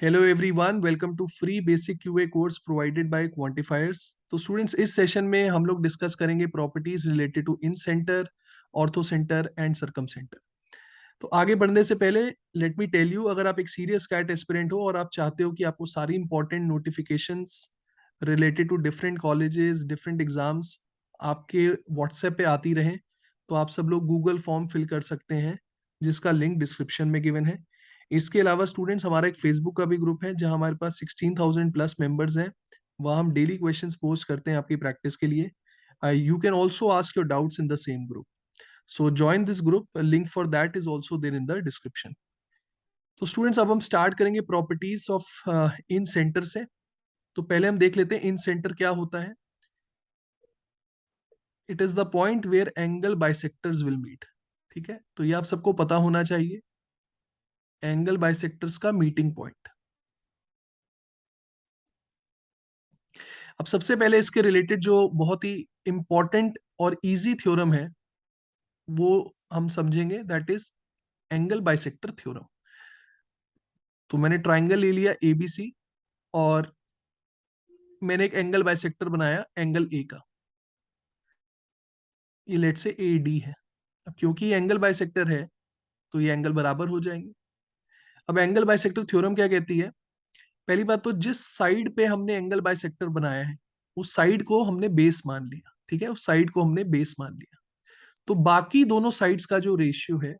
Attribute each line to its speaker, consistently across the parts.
Speaker 1: Hello everyone, welcome to free basic QA course provided by Quantifiers. तो students, इस session में हम लोग डिस्कस करेंगे properties related to incentre, orthocentre and circumcentre. तो आगे बढ़ने से पहले लेट मी टेल यू, अगर आप एक सीरियस कैट एस्पिरेंट हो और आप चाहते हो कि आपको सारी important notifications related to different colleges, different exams आपके व्हाट्सएप पे आती रहें, तो आप सब लोग गूगल फॉर्म फिल कर सकते हैं, जिसका लिंक डिस्क्रिप्शन में गिवन है। इसके अलावा स्टूडेंट्स, हमारा एक फेसबुक का भी ग्रुप है जहां हमारे पास 16,000 प्लस मेंबर्स हैं। वहाँ हम डेली क्वेश्चंस पोस्ट करते हैं आपकी प्रैक्टिस के लिए। You can also ask your doubts in the same group, so join this group. Link for that is also there in the description. तो स्टूडेंट्स, अब हम स्टार्ट करेंगे प्रॉपर्टीज ऑफ इन सेंटर से। तो पहले हम देख लेते हैं इन सेंटर क्या होता है। It is the point where angle bisectors will meet. ठीक है, तो ये आप सबको पता होना चाहिए, एंगल बाइसेक्टर्स का मीटिंग पॉइंट। अब सबसे पहले इसके रिलेटेड जो बहुत ही इंपॉर्टेंट और इजी थ्योरम है वो हम समझेंगे, that is angle bisector theorem. तो मैंने ट्राइंगल ले लिया एबीसी और मैंने एक एंगल बाइसेक्टर बनाया एंगल ए का। ये लेट से ए डी है। अब क्योंकि ये एंगल बाइसेक्टर है तो ये एंगल बराबर हो जाएंगे। अब एंगल बाइसेक्टर थ्योरम क्या कहती है? पहली बात तो, जिस साइड पे हमने एंगल बाइसेक्टर बनाया है उस साइड को हमने बेस मान लिया। ठीक है, उस साइड को हमने बेस मान लिया। तो बाकी दोनों साइड्स का जो रेशियो है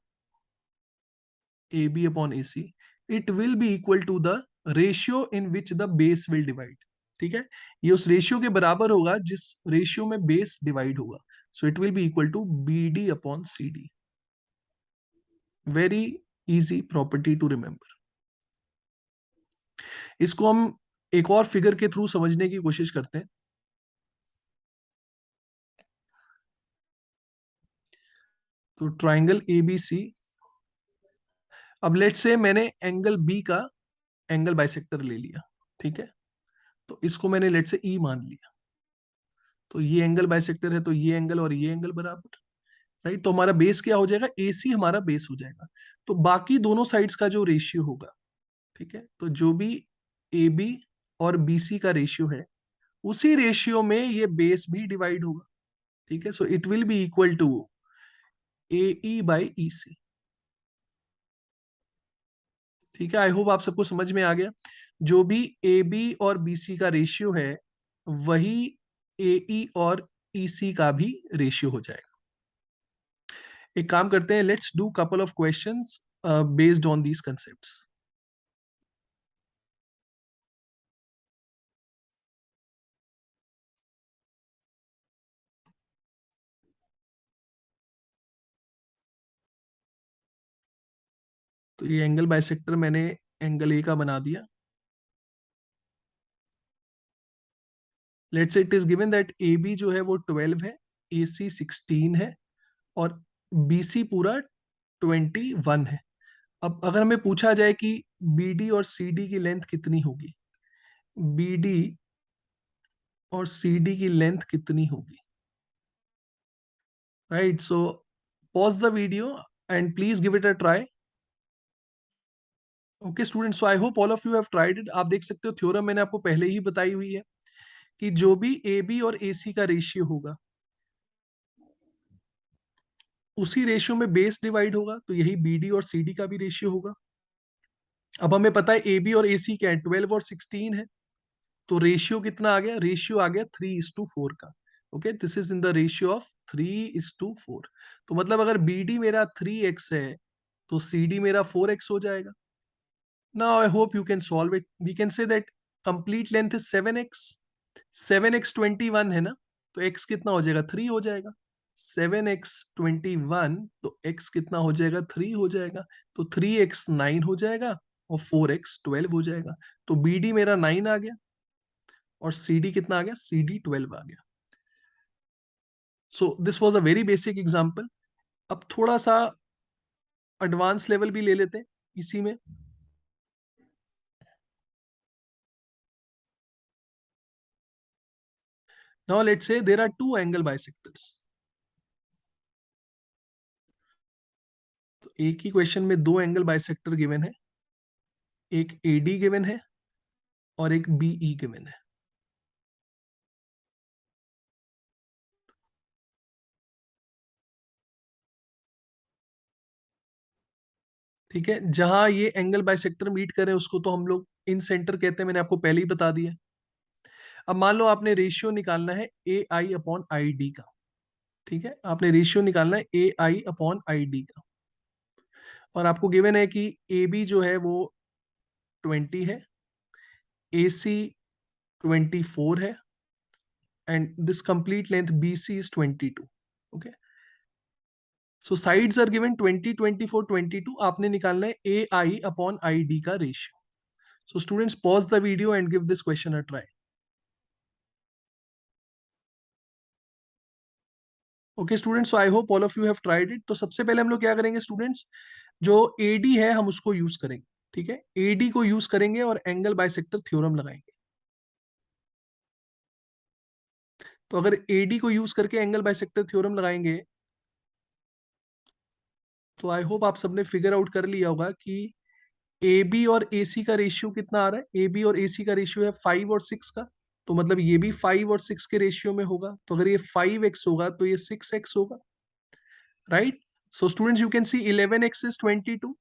Speaker 1: A B upon A C, it will be equal to the ratio in which the base will divide. ठीक है, ये उस रेशियो के बराबर होगा जिस रेशियो में बेस डिवाइड होगा। So it will be equal to B D upon C D. Very easy property to remember. इसको हम एक और फिगर के थ्रू समझने की कोशिश करते हैं। तो ट्राइंगल ए बी सी, अब लेट से मैंने एंगल बी का एंगल बाइसेक्टर ले लिया। ठीक है, तो इसको मैंने लेट से ई मान लिया। तो ये एंगल बाइसेक्टर है, तो ये एंगल और ये एंगल बराबर। राइट, तो हमारा बेस क्या हो जाएगा? ए सी हमारा बेस हो जाएगा। तो बाकी दोनों साइड्स का जो रेशियो होगा, ठीक है, तो जो भी ए बी और बी सी का रेशियो है उसी रेशियो में ये बेस भी डिवाइड होगा। ठीक है, so it will be equal to A E by E C. ठीक है, आई होप आप सबको समझ में आ गया। जो भी ए बी और बी सी का रेशियो है वही ए ई और ई सी का भी रेशियो हो जाएगा। एक काम करते हैं, let's do couple of questions based on these concepts. तो ये एंगल बाइसेक्टर मैंने एंगल ए का बना दिया। Let's say it is given that A B जो है वो 12 है, ए सी 16 है और बी सी पूरा 21 है। अब अगर हमें पूछा जाए कि बी डी और सी डी की लेंथ कितनी होगी, बी डी और सी डी की लेंथ कितनी होगी, right? So pause the video and please give it a try. Okay students, so I hope all of you have tried it. आप देख सकते हो थ्योरम मैंने आपको पहले ही बताई हुई है कि जो भी ए बी और ए सी का रेशियो होगा उसी रेशियो में बेस डिवाइड होगा, तो यही बी डी और सी डी का भी रेशियो होगा। अब हमें पता है ए बी और ए सी क्या है, 12 और 16 है। तो रेशियो कितना आ गया? रेशियो आ गया 3:4 का। Okay, this is in the ratio of 3:4। तो मतलब अगर बी डी मेरा 3x है तो सी डी मेरा 4x हो जाएगा। Now I hope you can solve it. We can say that complete length is 7x। 7x 21 है ना, तो x कितना हो जाएगा? 3 हो जाएगा। 7x 21, तो x कितना हो जाएगा? 3 हो जाएगा। तो 3x 9 हो जाएगा और 4x 12 हो जाएगा। तो बी डी मेरा 9 आ गया और सी डी कितना आ गया? सी डी 12 आ गया। So this was a very basic example. अब थोड़ा सा एडवांस लेवल भी ले लेते हैं इसी में। Now let's say there are two angle bisectors. तो एक ही क्वेश्चन में दो एंगल बाइसेक्टर गिवन है, एक AD गिवन है और एक BE गिवन है। ठीक है, जहां ये एंगल बाइसेक्टर मीट करें उसको तो हम लोग इन सेंटर कहते हैं, मैंने आपको पहले ही बता दिया। अब मान लो आपने रेशियो निकालना है AI/ID का। ठीक है, आपने रेशियो निकालना है AI/ID का, और आपको गिवन है कि AB जो है वो 20 है, AC 24 है, and this complete length BC is 22। Okay, so sides are given 20, 24, 22। आपने निकालना है AI/ID का रेशियो। So students pause the video and give this question a try. Okay students, so I hope all of you have tried it. तो सबसे पहले हम लोग क्या करेंगे स्टूडेंट्स, जो AD है हम उसको यूज करेंगे। ठीक है, AD को यूज करेंगे और एंगल बाइसेक्टर थ्योरम लगाएंगे। तो अगर AD को यूज करके एंगल बाइसेक्टर थ्योरम लगाएंगे तो आई होप आप सबने फिगर आउट कर लिया होगा कि AB और AC का रेशियो कितना आ रहा है। AB और AC का रेशियो है 5 और 6 का, तो मतलब ये भी 5 और 6 के रेशियो में होगा। तो अगर ये 5x होगा तो ये 6x होगा, right. So students you can C 11x is 22,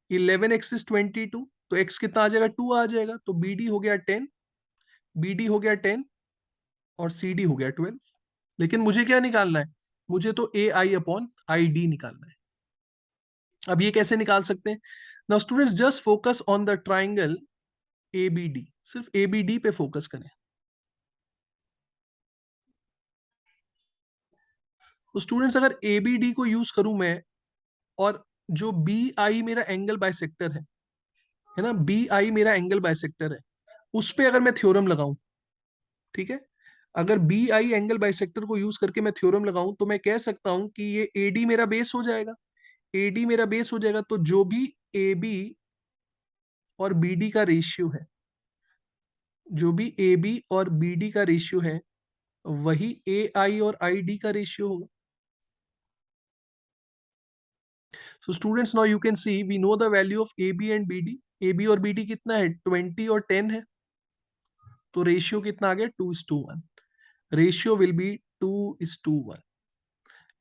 Speaker 1: 11x is 22, तो x कितना आ जाएगा, 2 आ जाएगा। तो BD हो गया 10, BD हो गया 10 और CD हो गया 12। लेकिन मुझे क्या निकालना है, मुझे तो AI/ID निकालना है। अब ये कैसे निकाल सकते हैं? Now students just focus on the triangle ABD, सिर्फ ABD पे फोकस करें। तो स्टूडेंट्स अगर ABD को यूज करूं मैं, और जो BI मेरा एंगल बाइसेक्टर है ना, BI मेरा एंगल बाइसेक्टर है, उस पे अगर मैं थ्योरम लगाऊं, ठीक है, अगर BI एंगल बाइसेक्टर को यूज करके मैं थ्योरम लगाऊं तो मैं कह सकता हूं कि ये AD मेरा बेस हो जाएगा। AD मेरा बेस हो जाएगा, तो जो भी AB और BD का रेशियो है, जो भी AB और BD का रेशियो है, वही AI और ID का रेशियो होगा। So students now you can see we know the value of AB and BD। AB और BD कितना है, 20 और 10 है, तो रेशियो कितना आ गया, 2:1। Ratio will be 2:1।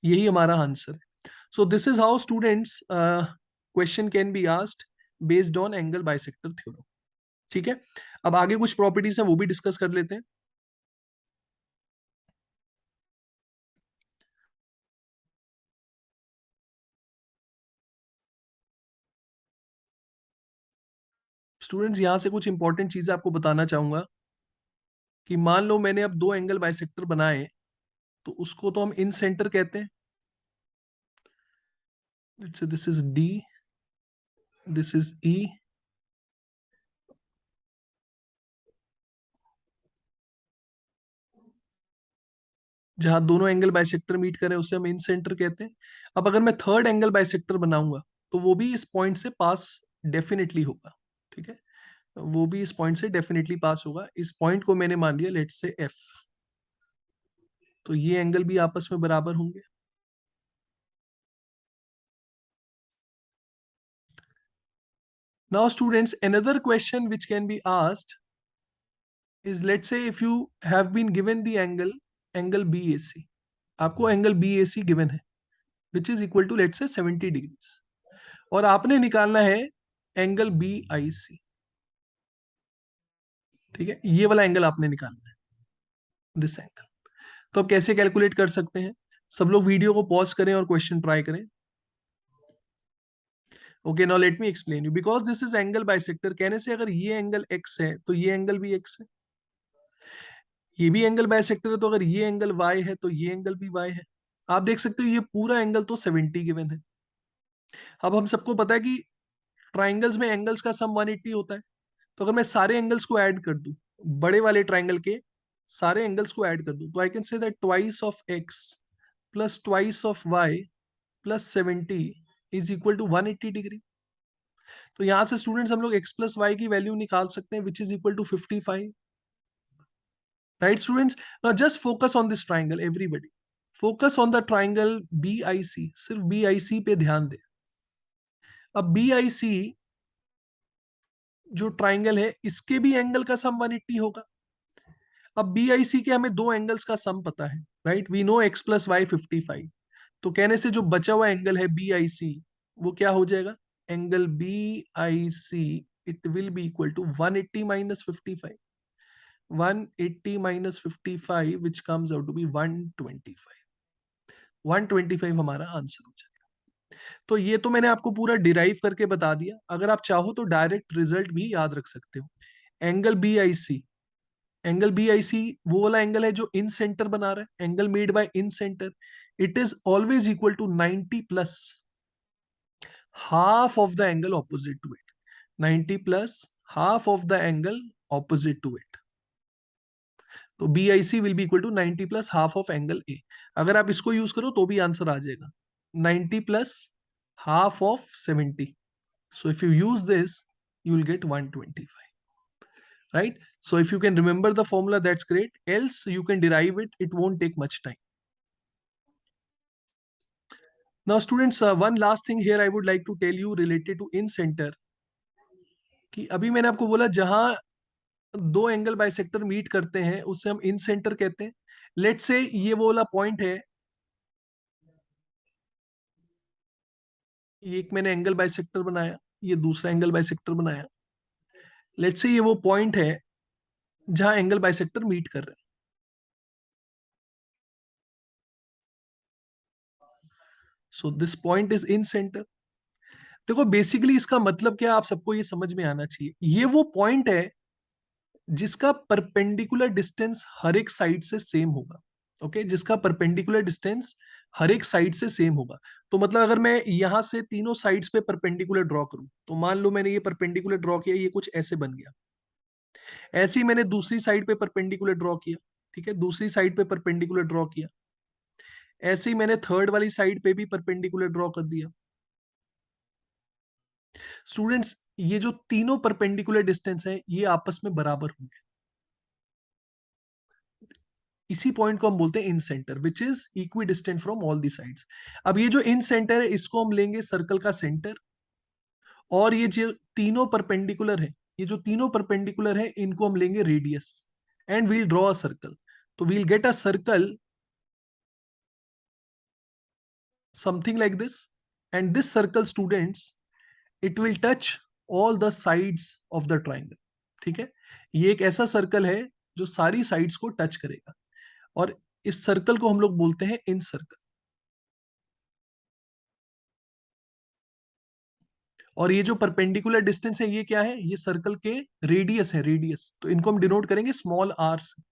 Speaker 1: यही हमारा आंसर है। So this is how students question can be asked based on angle bisector theorem. ठीक है, अब आगे कुछ प्रॉपर्टीज हैं वो भी डिस्कस कर लेते हैं। स्टूडेंट्स यहां से कुछ इंपॉर्टेंट चीजें आपको बताना चाहूंगा कि मान लो मैंने अब दो एंगल बाइसेक्टर बनाए, तो उसको तो हम इन सेंटर कहते हैं। This is D, this is E। जहां दोनों एंगल बाइसेक्टर मीट करें उसे हम इन सेंटर कहते हैं। अब अगर मैं थर्ड एंगल बाइसेक्टर बनाऊंगा तो वो भी इस पॉइंट से पास डेफिनेटली होगा। ठीक है, वो भी इस पॉइंट से डेफिनेटली पास होगा। इस पॉइंट को मैंने मान लिया लेट से F, तो ये एंगल भी आपस में बराबर होंगे। Now students another question which can be asked is, let's say if you have been given the angle BAC, आपको एंगल BAC गिवन है which is equal to let's say 70 degrees, और आपने निकालना है एंगल BIC। ठीक है, ये वाला एंगल आपने निकालना है, दिस एंगल। तो आप कैसे कैलकुलेट कर सकते हैं? सब लोग वीडियो को पॉज करें और क्वेश्चन ट्राई करें। Okay now let me explain you, because this is angle bisector कहने से अगर ये एंगल x है तो ये एंगल भी x है, ये भी एंगल बाइसेक्टर है, तो अगर ये एंगल y है तो ये एंगल भी y है। आप देख सकते हो ये पूरा एंगल तो 70 गिवन है। अब हम सबको पता है कि ट्राइंगल्स में एंगल्स का सम 180 होता है, तो अगर मैं सारे एंगल्स को ऐड कर दूं, बड़े वाले ट्राइंगल के सारे एंगल्स को ऐड कर दूं, तो I can say that twice of x plus twice of y plus 70 is equal to 180 degree. तो यहां से स्टूडेंट्स हम लोग x प्लस वाई की वैल्यू निकाल सकते हैं which is equal to 55। Right students, now just focus on this triangle, everybody focus on the triangle BIC, सिर्फ BIC पे ध्यान दे। अब BIC जो ट्राइंगल है इसके भी एंगल का सम 180 होगा। अब बी आई सी के हमें दो एंगल्स का सम पता है, right, we know x plus y 55। तो कहने से जो बचा हुआ एंगल है बी आई सी, वो क्या हो जाएगा, angle B I C it will be equal to 180 minus 55, 180 minus 55 which comes out to be 125, 125 हमारा आंसर हो जाएगा। तो ये तो मैंने आपको पूरा डिराइव करके बता दिया, अगर आप चाहो तो डायरेक्ट रिजल्ट भी याद रख सकते हो। Angle B I C, angle B I C वो वाला एंगल है जो इन सेंटर बना रहा है, angle made by incentre, it is always equal to 90 plus half of the angle opposite to it, 90 plus half of the angle opposite to it. तो B I C will be equal to 90 plus half of angle A. अगर आप इसको use करो तो भी answer आ जाएगा, 90 plus half of 70। So if you use this, you will get 125, right? So if you can remember the formula, that's great. Else you can derive it. It won't take much time. Now students, one last thing here I would like to tell you related to in center, कि अभी मैंने आपको बोला जहां दो angle bisector meet करते हैं उसे हम इन सेंटर कहते हैं। लेट्स से ये वो वाला पॉइंट है, ये एक मैंने एंगल बाइसेक्टर बनाया, ये दूसरा एंगल बाइसेक्टर बनाया। लेट्स से ये वो पॉइंट है जहां एंगल बाइसेक्टर मीट कर रहे हैं। So this point is in centre. देखो बेसिकली इसका मतलब क्या आप सबको ये समझ में आना चाहिए, ये वो पॉइंट है जिसका परपेंडिकुलर डिस्टेंस हर एक साइड से सेम होगा। ओके, जिसका परपेंडिकुलर डिस्टेंस हर एक साइड से सेम होगा। तो मतलब अगर मैं यहां से तीनों साइड्स पे परपेंडिकुलर ड्रॉ करूं, तो मान लो मैंने ये परपेंडिकुलर ड्रॉ किया, ये कुछ ऐसे बन गया। ऐसे ही मैंने दूसरी साइड पे परपेंडिकुलर ड्रॉ किया, ठीक है, दूसरी साइड पे परपेंडिकुलर ड्रॉ किया। ऐसे ही मैंने थर्ड वाली साइड पे भी परपेंडिकुलर ड्रॉ कर दिया। स्टूडेंट्स, ये जो तीनों परपेंडिकुलर डिस्टेंस है ये आपस में बराबर होंगे। इसी पॉइंट को हम बोलते हैं incentre, which is equidistant from all the sides. अब ये जो इन सेंटर है इसको हम लेंगे सर्कल का सेंटर, और ये जो तीनों परपेंडिकुलर है, ये जो तीनों परपेंडिकुलर है इनको हम लेंगे radius, and we'll draw a circle. तो we'll get a circle something like this, and this circle students, it will touch all the sides of the triangle. ठीक है, ये एक ऐसा सर्कल है जो सारी साइड्स को टच करेगा, और इस सर्कल को हम लोग बोलते हैं इन सर्कल। और ये जो परपेंडिकुलर डिस्टेंस है ये क्या है, ये सर्कल के रेडियस है, रेडियस, तो इनको हम डिनोट करेंगे स्मॉल आर से।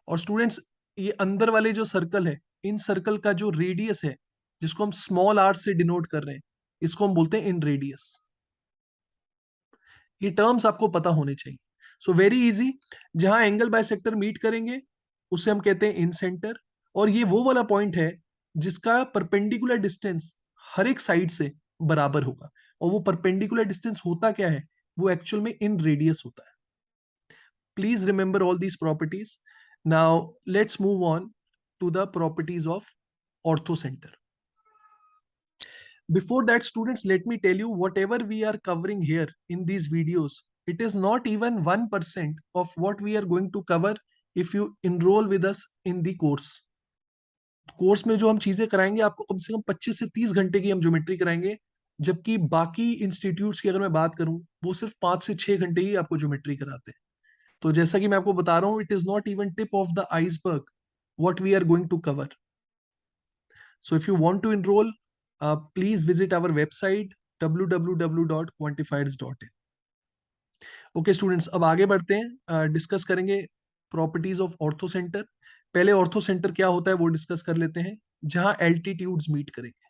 Speaker 1: और स्टूडेंट्स, ये अंदर वाले जो सर्कल है, इन सर्कल का जो रेडियस है जिसको हम स्मॉल आर से डिनोट कर रहे हैं, इसको हम बोलते हैं इन रेडियस। ये टर्म्स आपको पता होने चाहिए। सो वेरी इजी, जहां एंगल बाइसेक्टर मीट करेंगे उसे हम कहते हैं इन सेंटर, और ये वो वाला पॉइंट है जिसका परपेंडिकुलर डिस्टेंस हर एक साइड से बराबर होगा। और वो परपेंडिकुलर डिस्टेंस होता क्या है, वो एक्चुअल में इन रेडियस होता है। Please remember all these properties. Now let's move on to the properties of orthocenter. Before that, students, let me tell you, whatever we are covering here in these videos, it is not even 1% of what we are going to cover if you enroll with us in the course. Course में जो हम चीजें कराएंगे आपको, कम से कम 25 से 30 घंटे की हम ज्योमेट्री कराएंगे, जबकि बाकी इंस्टीट्यूट्स की अगर मैं बात करूं वो सिर्फ 5 से 6 घंटे ही आपको ज्योमेट्री कराते हैं। तो जैसा कि मैं आपको बता रहा हूं, it is not even tip of the iceberg what we are going to cover. So if you want to enroll, please visit our website www.quantifiers.in. Okay students, अब आगे बढ़ते हैं, डिस्कस करेंगे प्रॉपर्टीज ऑफ ऑर्थो सेंटर। पहले ortho centre क्या होता है वो डिस्कस कर लेते हैं, जहां एल्टीट्यूड्स मीट करेंगे,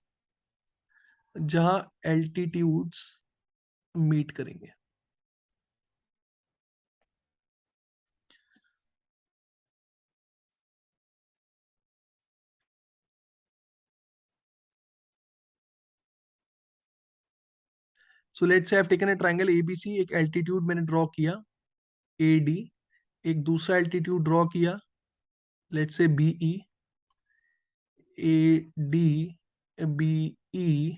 Speaker 1: जहां एल्टीट्यूड्स मीट करेंगे। So let's say I have taken a triangle ABC, एक एल्टीट्यूड मैंने ड्रॉ किया एडी, एक दूसरा एल्टीट्यूड ड्रॉ किया let's say BE, A D, B E,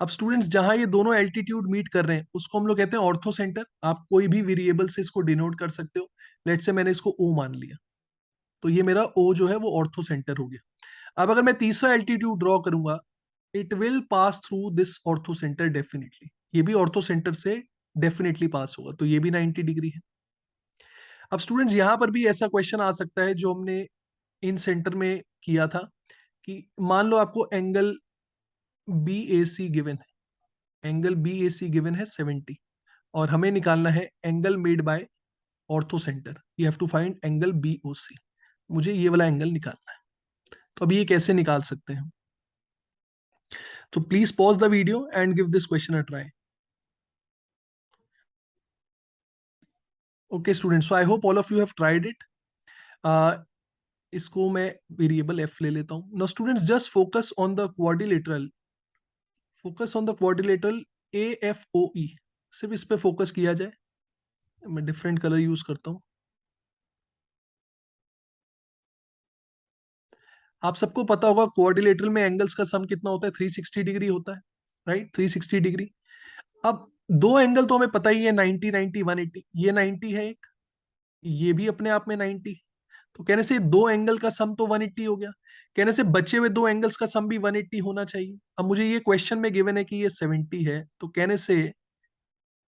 Speaker 1: अब स्टूडेंट्स जहां ये दोनों एल्टीट्यूड मीट कर रहे हैं उसको हम लोग कहते हैं ऑर्थो सेंटर। आप कोई भी वेरिएबल से इसको डिनोट कर सकते हो। लेट्स से मैंने इसको ओ मान लिया, तो ये मेरा ओ जो है वो ऑर्थो सेंटर हो गया। अब अगर मैं तीसरा एल्टीट्यूड ड्रॉ करूंगा, it will pass through this ortho centre definitely. ये भी ऑर्थो सेंटर से डेफिनेटली पास होगा, तो ये भी 90 डिग्री है। अब स्टूडेंट्स यहां पर भी ऐसा क्वेश्चन आ सकता है जो हमने इन सेंटर में किया था, कि मान लो आपको angle B A C given है, angle B A C given है 70, और हमें निकालना है angle made by orthocentre. You have to find angle B O C. मुझे ये वाला एंगल निकालना है। तो अभी ये कैसे निकाल सकते हैं? तो please pause the video and give this question a try. Okay students, so I hope all of you have tried it. इसको मैं वेरिएबल एफ ले लेता हूं। Now students just focus on the quadrilateral, focus on the quadrilateral A F O E. सिर्फ इस पे focus किया जाए। मैं डिफरेंट कलर यूज करता हूं। आप सबको पता होगा क्वाड्रिलेटरल में एंगल्स का सम कितना होता है? 360 डिग्री होता है, राइट? 360 डिग्री। अब दो एंगल तो हमें पता ही है, 90 90 180। ये 90 है एक, ये भी अपने आप में 90। तो कहने से दो एंगल का सम तो 180 हो गया। कहने से बचे हुए दो एंगल्स का सम भी 180 होना चाहिए। अब मुझे ये क्वेश्चन में गिवन है कि ये 70 है, तो कहने से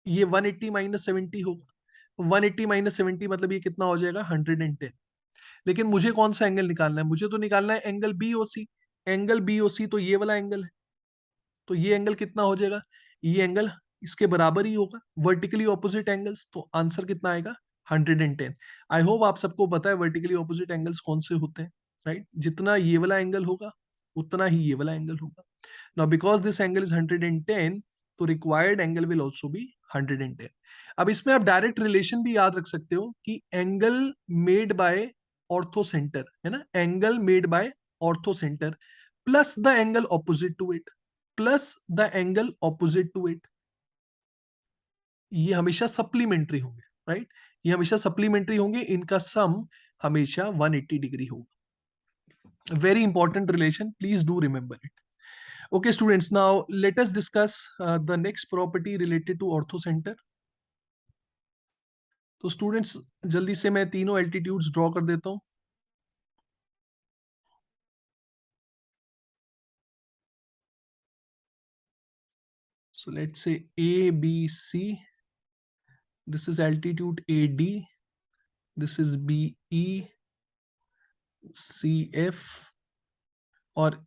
Speaker 1: ये 180 माइनस 70 होगा। 180 माइनस 70 मतलब ये कितना हो जाएगा? 110। लेकिन मुझे कौन सा एंगल निकालना है? मुझे तो निकालना है एंगल बी ओ सी। एंगल बी ओ सी तो ये वाला एंगल है। तो ये एंगल कितना हो जाएगा? ये एंगल इसके बराबर ही होगा, वर्टिकली ऑपोजिट एंगल्स। तो आंसर कितना आएगा? 110। आई होप आप सबको पता है वर्टिकली ऑपोजिट एंगल्स कौन से होते हैं, राइट? जितना ये वाला एंगल होगा उतना ही ये वाला एंगल होगा। Now because this angle is 110, तो required angle will also be 110। अब इसमें आप डायरेक्ट रिलेशन भी याद रख सकते हो कि angle made by orthocentre, है ना, angle made by orthocentre plus the angle opposite to it, plus the angle opposite to it, ये हमेशा सप्लीमेंट्री होंगे, राइट? ये हमेशा सप्लीमेंट्री होंगे, इनका सम हमेशा 180 डिग्री होगा। Very important relation, please do remember it. Okay students, now let us discuss the next property related to ortho center. तो स्टूडेंट्स जल्दी से मैं तीनों एल्टीट्यूड्स ड्रॉ कर देता हूं। So let's say A B C, this is altitude AD, this is BE CF, और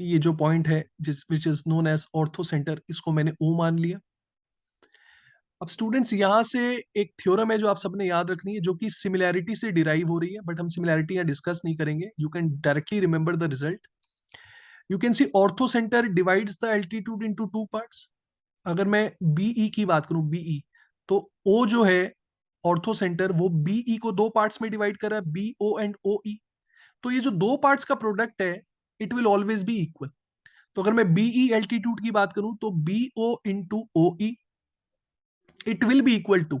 Speaker 1: ये जो पॉइंट है जिस which is known as orthocentre, इसको मैंने O मान लिया। अब स्टूडेंट्स यहां से एक थ्योरम है जो आप सबने याद रखनी है, जो कि सिमिलैरिटी से डिराइव हो रही है, बट हम सिमिलैरिटी यहाँ डिस्कस नहीं करेंगे। You can directly remember the result. You can C ortho centre divides the altitude into two parts. अगर मैं बीई की बात करूं, बीई, तो ओ जो है ऑर्थो सेंटर, वो बीई को दो पार्ट्स में डिवाइड कर रहा है, बी ओ एंड ओ ई। तो ये जो दो पार्ट्स का प्रोडक्ट है, it will always be equal. तो अगर मैं बीई एल्टीट्यूड की बात करूं तो B O into O E, it will be equal to,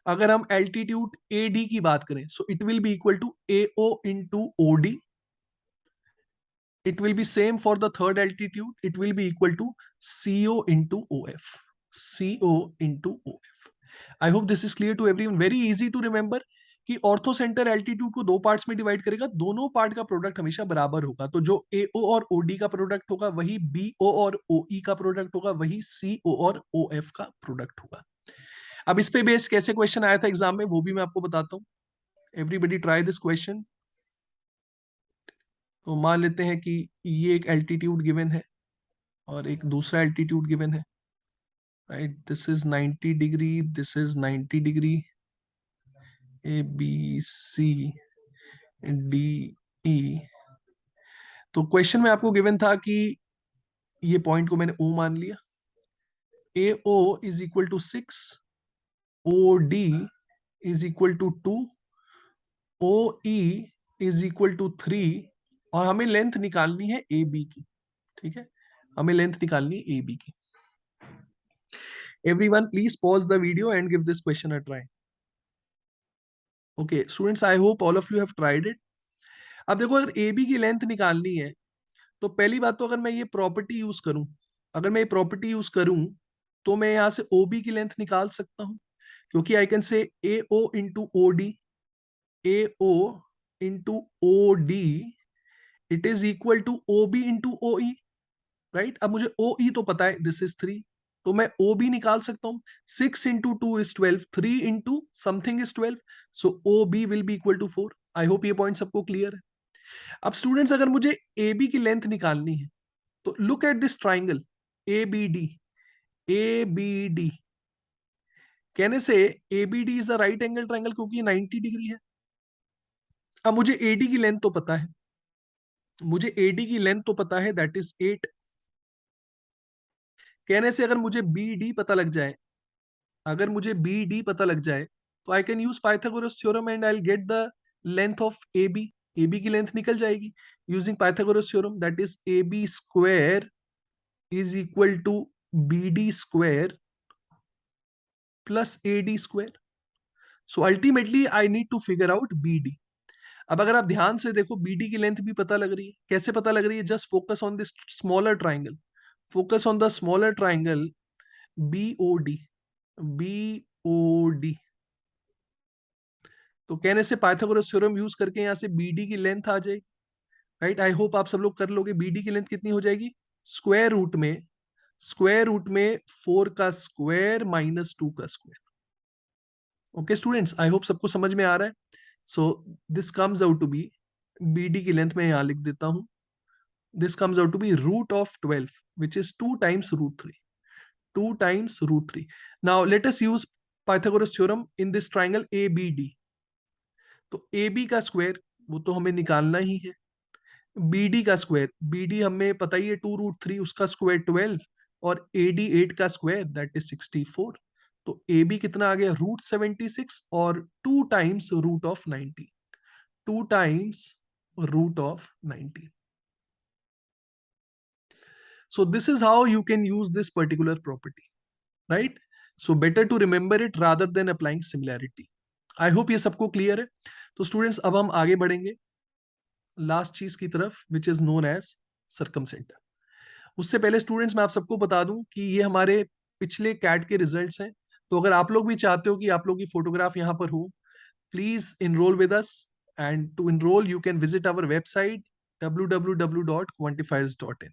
Speaker 1: अगर हम एल्टीट्यूड ए डी की बात करें, so it will be equal to A O into O D. It will be same for the third altitude. It will be equal to CO into OF. CO into OF. I hope this is clear to everyone. Very easy to remember कि ortho centre altitude को दो parts में divide करेगा, दोनों part का product हमेशा बराबर होगा। तो जो AO और OD का प्रोडक्ट होगा वही BO और OE का प्रोडक्ट होगा, वही CO और OF का प्रोडक्ट होगा। अब इस पे बेस कैसे क्वेश्चन आया था एग्जाम में, वो भी मैं आपको बताता हूँ। Everybody try this question. तो मान लेते हैं कि ये एक एल्टीट्यूड गिवन है और एक दूसरा एल्टीट्यूड गिवन है, right? This is 90 degree, this is 90 degree, A B C D E. तो क्वेश्चन में आपको गिवन था कि ये पॉइंट को मैंने ओ मान लिया, A O is equal to 6, O D is equal to 2, O E is equal to 3, और हमें लेंथ निकालनी है ए बी की। ठीक है, हमें लेंथ निकालनी है ए बी की। Everyone, please pause the video and give this question a try. Okay, students, I hope all of you have tried it. अब देखो, अगर AB की लेंथ निकालनी है, तो पहली बात तो अगर मैं ये प्रॉपर्टी यूज करूं, अगर मैं ये प्रॉपर्टी यूज करूं तो मैं यहां से OB की लेंथ निकाल सकता हूं, क्योंकि I can say AO into OD, AO into OD it is equal to OB into OE, right. अब मुझे OE तो पता है, दिस इज 3, तो मैं OB निकाल सकता हूं। 6 into 2 is 12, 3 into something is 12, so OB will be equal to 4। I hope ये पॉइंट सबको क्लियर है। अब स्टूडेंट्स, अगर मुझे AB की लेंथ निकालनी है तो look at this triangle ABD। ABD कहने से ABD is a right angle triangle, क्योंकि 90 डिग्री है। अब मुझे AD की लेंथ तो पता है, मुझे AD की लेंथ तो पता है, दैट इज 8। कहने से अगर मुझे BD पता लग जाए, अगर मुझे BD पता लग जाए, तो I can use Pythagoras theorem and I will get the length of AB। AB की लेंथ निकल जाएगी using Pythagoras theorem, that is AB square is equal to BD square plus AD square. So ultimately I need to figure out BD। अब अगर आप ध्यान से देखो, BD की लेंथ भी पता लग रही है। कैसे पता लग रही है? Just focus on this smaller triangle, focus on the smaller triangle BOD। BOD तो कहने से पाइथागोरस थ्योरम यूज करके यहां से BD की लेंथ आ जाएगी, राइट। आई होप आप सब लोग कर लोगे। BD की लेंथ कितनी हो जाएगी? स्क्वायर रूट में 4 का स्क्वायर माइनस 2 का square. Okay students, I hope सबको समझ में आ रहा है। So this comes out to be, BD की लेंथ में यहां लिख देता हूं, this comes out to be root of 12, which is 2 times root 3, 2 times root 3. Now let us use Pythagoras theorem in this triangle ABD। तो AB का square वो तो हमें निकालना ही है, BD का स्क्वायर, BD हमें पता ही है 2 √3, उसका स्क्वायर 12, और AD 8 का स्क्वायर दैट इज 64। तो AB कितना आ गया? √76 और 2 times root of 90, 2 times root of 90। So this is how you can use this particular property, right? So better to remember it rather than applying similarity. I hope ये सबको clear है। तो students, अब हम आगे बढ़ेंगे लास्ट चीज की तरफ, which is known as circumcentre. उससे पहले स्टूडेंट्स, मैं आप सबको बता दूं कि ये हमारे पिछले कैट के रिजल्ट्स हैं। तो अगर आप लोग भी चाहते हो कि आप लोग की फोटोग्राफ यहाँ पर हो, please enrol with us, and to enrol you can visit our website www.quantifiers.in।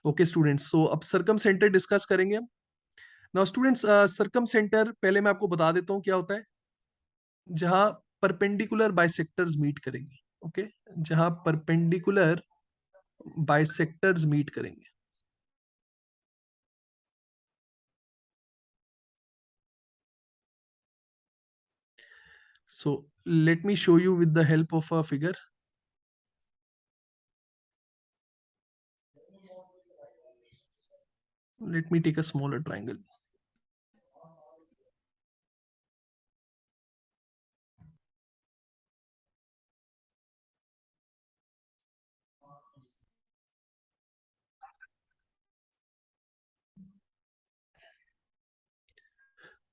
Speaker 1: Okay students, so अब सर्कम सेंटर डिस्कस करेंगे हम। नाउ स्टूडेंट्स, सर्कम सेंटर पहले मैं आपको बता देता हूँ क्या होता है। जहां परपेंडिकुलर बाइसेक्टर्स मीट करेंगे, ओके, जहां परपेंडिकुलर बाइसेक्टर्स मीट करेंगे। So let me show you with the help of a figure. Let me take a smaller triangle.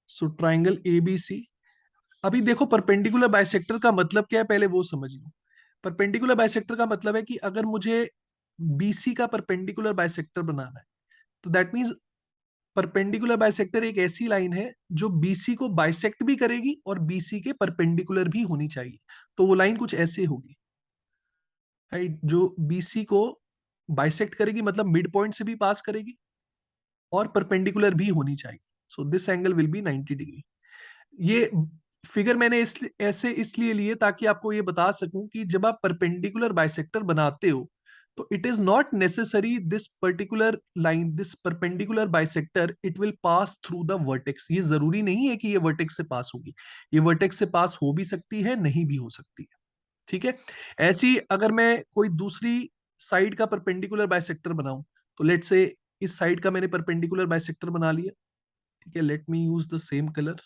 Speaker 1: So triangle ABC। अभी देखो, परपेंडिकुलर बाइसेक्टर का मतलब क्या है, पहले वो समझ लो। परपेंडिकुलर बाइसेक्टर का मतलब है कि अगर मुझे BC का परपेंडिकुलर बाइसेक्टर बनाना है, तो दैट मीन्स परपेंडिकुलर बाइसेक्टर एक ऐसी लाइन है जो BC को बाइसेक्ट भी करेगी और BC के परपेंडिकुलर भी होनी चाहिए। तो वो लाइन कुछ ऐसे होगी, राइट, जो BC को बाइसेक्ट करेगी, मतलब मिड पॉइंट से भी पास करेगी और परपेंडिकुलर भी होनी चाहिए। So this angle will be 90 degree. ये फिगर मैंने ऐसे इसलिए लिए ताकि आपको ये बता सकूं कि जब आप परपेंडिकुलर बाइसेक्टर बनाते हो, तो it is not necessary this particular line, this perpendicular bisector it will pass through the vertex. ये जरूरी नहीं है कि ये वर्टेक्स से पास होगी, ये वर्टेक्स से पास हो भी सकती है, नहीं भी हो सकती है, ठीक है। ऐसी अगर मैं कोई दूसरी साइड का परपेंडिकुलर बाइसेक्टर बनाऊं, तो लेट से इस साइड का मैंने परपेंडिकुलर बाइसेक्टर बना लिया, ठीक है। Let me use the same colour.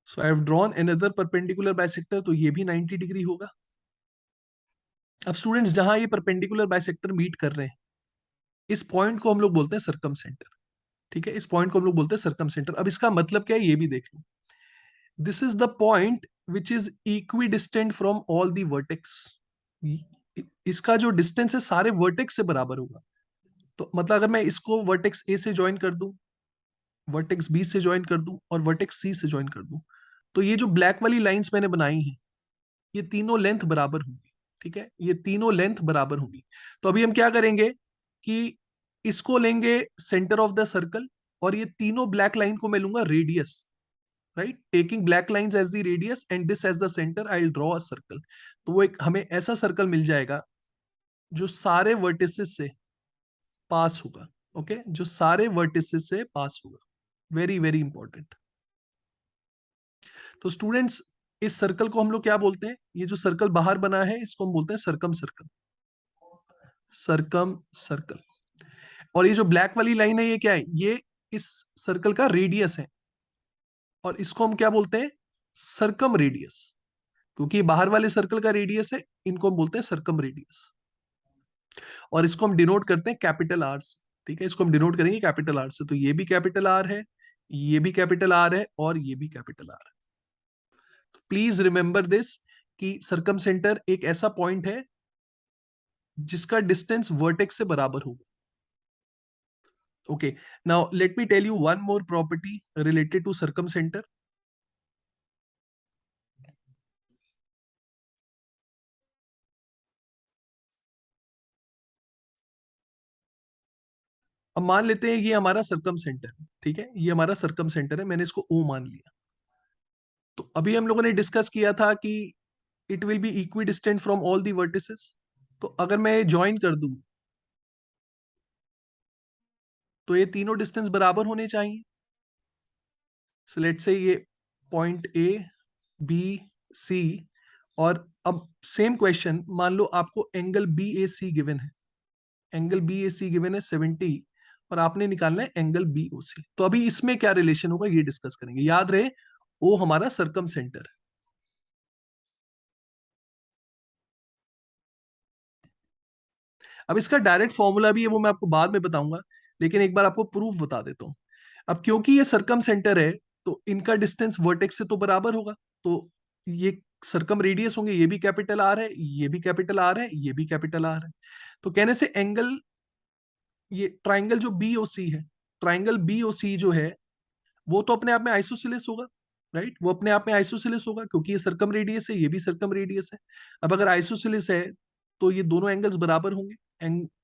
Speaker 1: So I have drawn another perpendicular bisector, तो ये भी 90 डिग्री होगा। अब स्टूडेंट्स, जहां ये परपेंडिकुलर बाइसेक्टर मीट कर रहे हैं, इस पॉइंट को हम लोग बोलते हैं सर्कम सेंटर। ठीक है, इस पॉइंट को हम लोग बोलते हैं सर्कम सेंटर। अब इसका मतलब क्या है ये भी देख लो। This is the point which is equidistant from all the vertex. इसका जो डिस्टेंस है सारे वर्टेक्स से बराबर होगा। तो मतलब अगर मैं इसको वर्टेक्स ए से ज्वाइन कर दूं, वर्टेक्स बी से ज्वाइन कर दूं और वर्टेक्स सी से ज्वाइन कर दूं, तो ये जो ब्लैक वाली लाइंस मैंने बनाई हैं ये तीनों लेंथ बराबर होंगी। ठीक है, ये तीनों लेंथ बराबर होंगी। तो अभी हम क्या करेंगे कि इसको लेंगे सेंटर ऑफ द सर्कल, और ये तीनों ब्लैक लाइन को मैं लूंगा radius. Right, taking black lines as the radius and this as the centre, I will draw a circle. तो वो एक हमें ऐसा सर्कल मिल जाएगा जो सारे वर्टिसेस से पास होगा। ओके, जो सारे वर्टिसेस से पास होगा। Very very important. तो स्टूडेंट्स, इस सर्कल को हम लोग क्या बोलते हैं? ये जो सर्कल बाहर बना है इसको हम बोलते हैं सर्कम सर्कल। Circum circle. और ये जो ब्लैक वाली लाइन है ये क्या है? ये इस सर्कल का रेडियस है, और इसको हम क्या बोलते हैं? Circum radius. क्योंकि ये बाहर वाले सर्कल का रेडियस है, इनको हम बोलते हैं सर्कम रेडियस। और इसको हम डिनोट करते हैं कैपिटल आर से। ठीक है, इसको हम डिनोट करेंगे कैपिटल आर से। तो ये भी कैपिटल आर है, ये भी कैपिटल आर है, और ये भी कैपिटल आर है। प्लीज रिमेंबर दिस कि सर्कम सेंटर एक ऐसा पॉइंट है जिसका डिस्टेंस वर्टेक्स से बराबर होगा। Okay, now let me tell you one more property related to circumcenter. अब मान लेते हैं ये हमारा सर्कम सेंटर है। ठीक है, ये हमारा सर्कम सेंटर है, मैंने इसको O मान लिया। तो अभी हम लोगों ने डिस्कस किया था कि it will B equi distant from all the vertices. तो अगर मैं ज्वाइन कर दूं तो ये तीनों डिस्टेंस बराबर होने चाहिए। सो लेट्स से ये पॉइंट ए, बी, सी। और अब सेम क्वेश्चन, मान लो आपको angle B A C given है। Angle B A C given है 70, और आपने निकालना है एंगल बी ओ सी। तो अभी इसमें क्या रिलेशन होगा ये डिस्कस करेंगे। याद रहे, ओ हमारा सर्कम सेंटर है। अब इसका डायरेक्ट फॉर्मूला भी है, वो मैं आपको बाद में बताऊंगा, लेकिन एक बार आपको प्रूफ बता देता हूं। अब क्योंकि ये सर्कम सेंटर है, तो इनका डिस्टेंस वर्टेक्स से तो बराबर होगा। तो ये सर्कम रेडियस होंगे, ये भी कैपिटल आर है, ये भी कैपिटल आर है, ये भी कैपिटल आर है। तो कहने से एंगल, ये ट्राइंगल जो बी ओ सी है, ट्राइंगल बी ओ सी जो है, वो तो अपने आप में आइसोसेलेस होगा। राइट, वो अपने आप में आइसोसेलेस होगा क्योंकि ये सर्कम रेडियस है, ये भी सर्कम रेडियस है। अब अगर आइसोसेलेस है तो ये दोनों एंगल्स बराबर होंगे।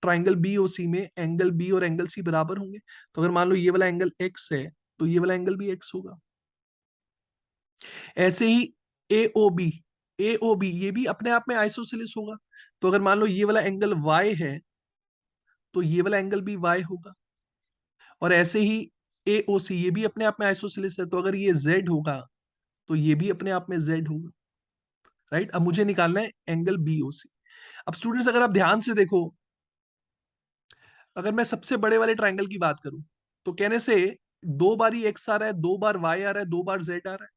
Speaker 1: ट्राइंगल बी ओ सी में एंगल बी और एंगल सी बराबर होंगे। तो अगर मान लो ये वाला एंगल एक्स है तो ये वाला एंगल भी एक्स होगा। ऐसे ही ए ओ बी, ए ओ बी ये भी अपने आप में आइसोसेलेस होगा। तो अगर मान लो ये वाला एंगल वाई है तो ये वाला एंगल भी वाई होगा। और ऐसे ही ए ओ सी ये भी अपने आप में आइसोसेलेस है, तो अगर ये जेड होगा तो ये भी अपने आप में जेड होगा। राइट, अब मुझे निकालना है एंगल बी ओ सी। अब स्टूडेंट्स अगर आप ध्यान से देखो, अगर मैं सबसे बड़े वाले ट्राइंगल की बात करूं, तो कहने से दो बार ही एक्स आ रहा है, दो बार वाई आ रहा है, दो बार जेड आ रहा है।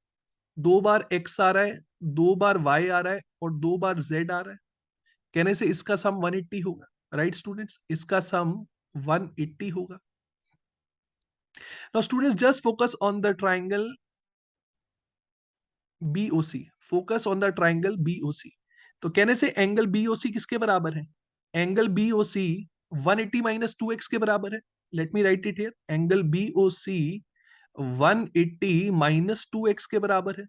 Speaker 1: दो बार एक्स आ रहा है, दो बार वाई आ रहा है, और दो बार जेड आ रहा है। कहने से इसका सम 180 होगा। राइट स्टूडेंट्स, इसका सम 180 होगा। Now students just focus on the triangle BOC, focus on the triangle BOC। तो कहने से एंगल BOC किसके बराबर है? एंगल BOC 180 माइनस 2x के बराबर है। Let me right it here, angle BOC 180 minus 2x के बराबर है।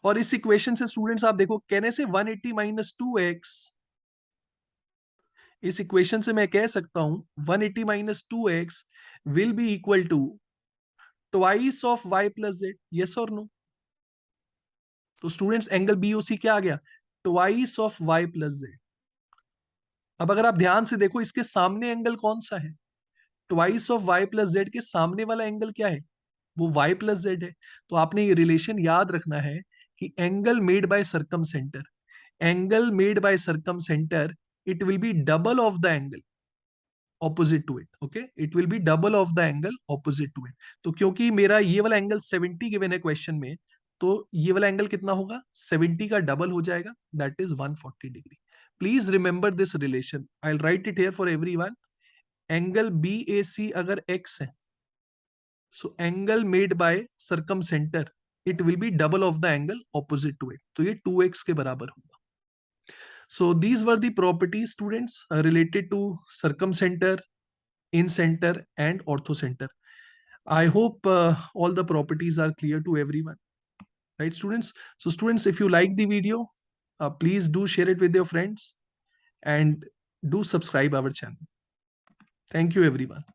Speaker 1: और इस इक्वेशन से स्टूडेंट्स आप देखो, कहने से 180 माइनस 2x, इस इक्वेशन से मैं कह सकता हूं 180 minus 2x will be equal to twice of y plus z. Yes और नो? तो स्टूडेंट्स एंगल BOC क्या आ गया? Twice of y plus z. अब अगर आप ध्यान से देखो, इसके सामने एंगल कौन सा है? Twice of y plus Z के सामने वाला एंगल क्या है? वो y प्लस जेड है। तो आपने ये रिलेशन याद रखना है कि angle made by circumcentre, angle made by circumcentre, it will be double of the angle opposite to it. Okay, it will be double of the angle opposite to it. तो क्योंकि मेरा ये वाला angle 70 given है question में, तो ये वाला एंगल कितना होगा? 70 का डबल हो जाएगा, that is 140 degree. Please remember this relation, I will write it here for everyone. Angle BAC अगर x है, सो angle made by circumcentre it will be double of the angle opposite to it, तो ये 2x के बराबर होगा. So these were the properties, students, related to circumcenter, in-center, and orthocenter. I hope all the properties are clear to everyone, right, students? So, students, if you like the video, please do share it with your friends and do subscribe our channel. Thank you, everyone.